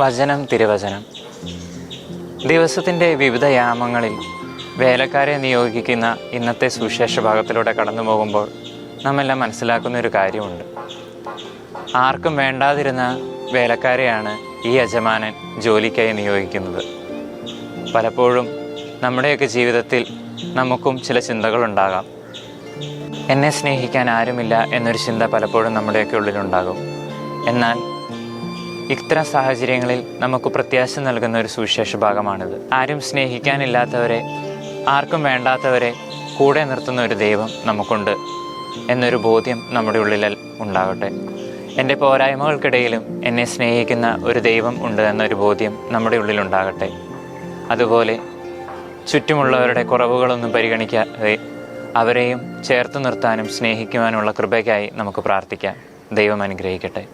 വചനം തിരുവചനം. ദിവസത്തിൻ്റെ വിവിധ യാമങ്ങളിൽ വേലക്കാരെ നിയോഗിക്കുന്ന ഇന്നത്തെ സുവിശേഷ ഭാഗത്തിലൂടെ കടന്നു പോകുമ്പോൾ നമ്മെല്ലാം മനസ്സിലാക്കുന്നൊരു കാര്യമുണ്ട്. ആർക്കും വേണ്ടാതിരുന്ന വേലക്കാരെയാണ് ഈ യജമാനൻ ജോലിക്കായി നിയോഗിക്കുന്നത്. പലപ്പോഴും നമ്മുടെയൊക്കെ ജീവിതത്തിൽ നമുക്കും ചില ചിന്തകളുണ്ടാകാം. എന്നെ സ്നേഹിക്കാൻ ആരുമില്ല എന്നൊരു ചിന്ത പലപ്പോഴും നമ്മുടെയൊക്കെ ഉള്ളിലുണ്ടാകും. എന്നാൽ ഇത്തരം സാഹചര്യങ്ങളിൽ നമുക്ക് പ്രത്യാശ നൽകുന്ന ഒരു സുവിശേഷ ഭാഗമാണിത്. ആരും സ്നേഹിക്കാനില്ലാത്തവരെ, ആർക്കും വേണ്ടാത്തവരെ കൂടെ നിർത്തുന്ന ഒരു ദൈവം നമുക്കുണ്ട് എന്നൊരു ബോധ്യം നമ്മുടെ ഉള്ളിൽ ഉണ്ടാകട്ടെ. എൻ്റെ പോരായ്മകൾക്കിടയിലും എന്നെ സ്നേഹിക്കുന്ന ഒരു ദൈവം ഉണ്ട് എന്നൊരു ബോധ്യം നമ്മുടെ ഉള്ളിലുണ്ടാകട്ടെ. അതുപോലെ ചുറ്റുമുള്ളവരുടെ കുറവുകളൊന്നും പരിഗണിക്കാതെ അവരെയും ചേർത്ത് നിർത്താനും സ്നേഹിക്കുവാനുള്ള കൃപയ്ക്കായി നമുക്ക് പ്രാർത്ഥിക്കാം. ദൈവം അനുഗ്രഹിക്കട്ടെ.